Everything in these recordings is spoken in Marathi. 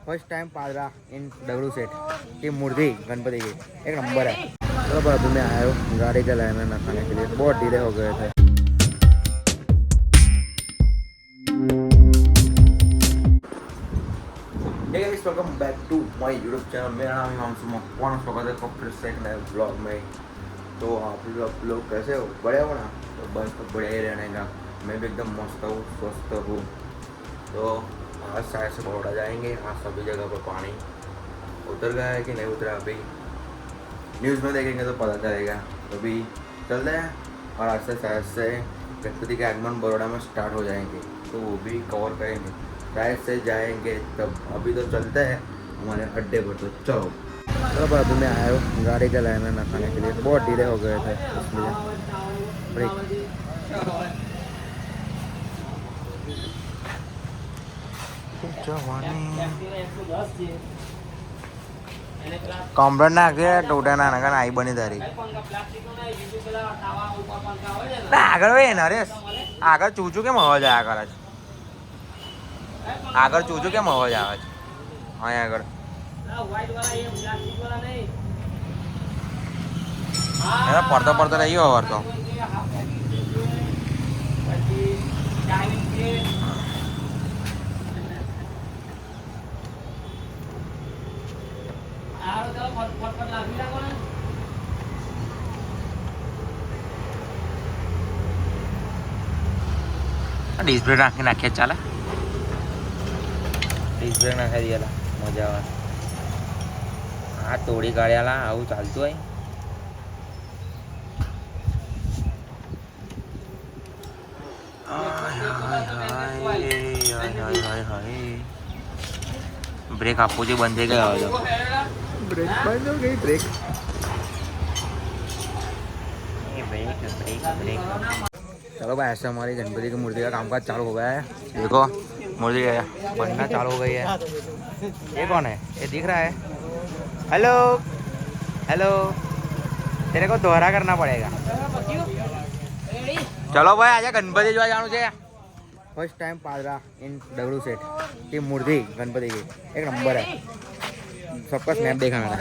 फर्स्ट टाइम पादरा इन डबरू सेट की मूर्ति गणपति की एक नंबर है। चलो पर अभी मैं आया हूँ गाड़ी का लाइन में नखाने के लिए, बहुत डिले हो गए थे। Welcome back to my YouTube channel. मेरा नाम हिमांशु मकवाना। स्वागत है आपका फिर से एक नए ब्लॉग में। तो आप लोग कैसे हो? बढ़िया हो ना? तो बस तो बढ़िया ही रहने का। मैं भी एकदम मस्त हूँ, स्वस्थ हूँ। तो आज शायद से बड़ौदा जाएंगे। आज सभी जगह पर पानी उतर गया है कि नहीं उतरा अभी न्यूज़ में देखेंगे तो पता चलेगा। तो अभी चलते हैं और आज से शायद से गणपति के आगमन बड़ौदा में स्टार्ट हो जाएंगे, तो वो भी कवर करेंगे। शायद से जाएंगे तब। अभी तो चलते हैं हमारे अड्डे पर। तो चलो पर अभी मैं आया हूँ गाड़ी का लाइन में नखाने के लिए, बहुत डिले हो गए थे इसलिए। कॉम्प्लेट नाखे टोटा नाना आई बनी तारी આગળ ભાઈ નરેશ આગળ ચૂચું કેમ અવાજ આવ્યા કરે છે? આગળ ચૂચું કેમ અવાજ આવે છે? અહીંયા આગળ પડતો પડતો રહી ગયો અવાર તો ડિસ્પ્લે નાખીએ ચાલે. ડિસ્પ્લે નાખી દીધેલા મજા આવે. આ તોડી કાઢ્યાલા આવું ચાલતું હોય. બ્રેક આપવું છે, બંધ થઈ ગયો. બ્રેક બંધ हो गई. બ્રેક चलो भाई, ऐसे हमारी गणपति की मूर्ति का कामकाज चालू हो गया है। देखो मूर्ति बनना चालू हो गई है। ये कौन है? ये दिख रहा है? हेलो हेलो, तेरे को दोहरा करना पड़ेगा। चलो भाई आजा गणपति जो जानु छे। फर्स्ट टाइम पादरा इन डबरू सेट की मूर्ति गणपति की एक नंबर है। सबका स्नैप देखा मैंने।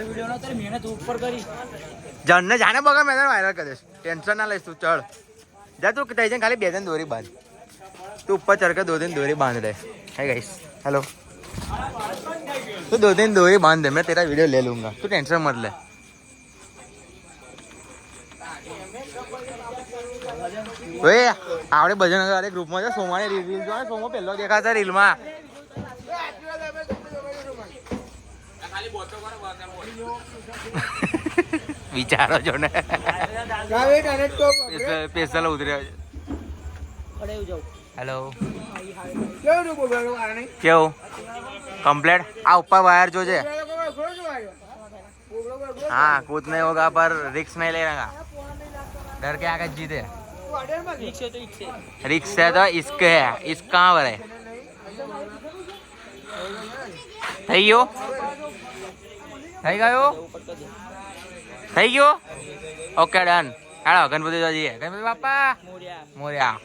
जानने जाने बगा मैं वायरल कर दे। टेंशन ना ले तू, चढ़ जा तू। टेंशन खाली 2 दिन दोरी बांध। तू ऊपर चढ़ के 2 दिन दोरी बांध दे। है गाइस, हेलो। तू 2 दिन दोरी बांध दे, मैं तेरा वीडियो ले लूंगा, तू टेंशन मत ले। ओए आवड़े भजन वाले ग्रुप में सोमा ने रील जो सोमो पहलो देखा था रील में। विचारो जो ने स्पेशल उतरे। हेलो क्यों कंप्लेट आ ऊपर वायर जो है। हाँ कुछ नहीं होगा पर रिक्स नहीं लेगा। डर के आगे जीते। रिक्स है तो इसके है, इस कहाँ पर है? થઈ ગયો થઈ ગયો. Okay done. હાલો ગણપતિ જઈએ. ગણપતિ બાપા મોર્યા.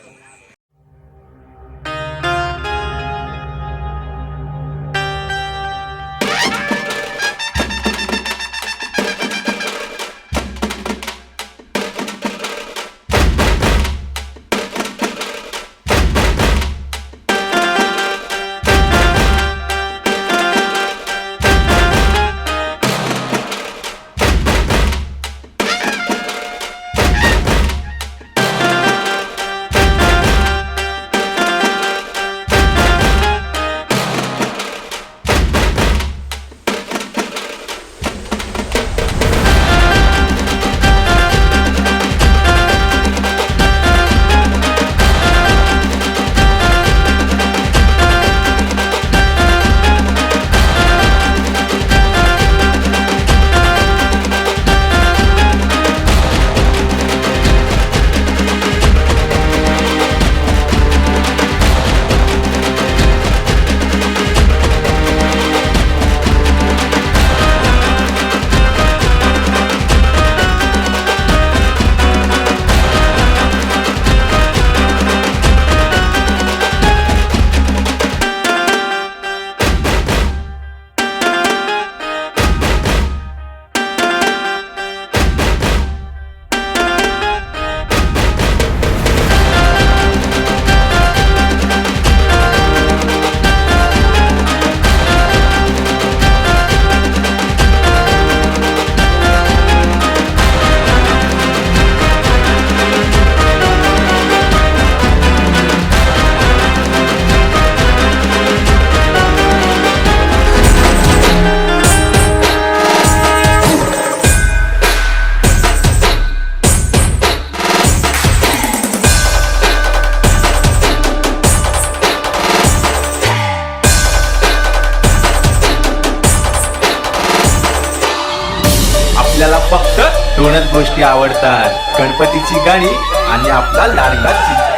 आपल्याला फक्त दोनच गोष्टी आवडतात, गणपतीची गाणी आणि आपला लाडका चिंटू.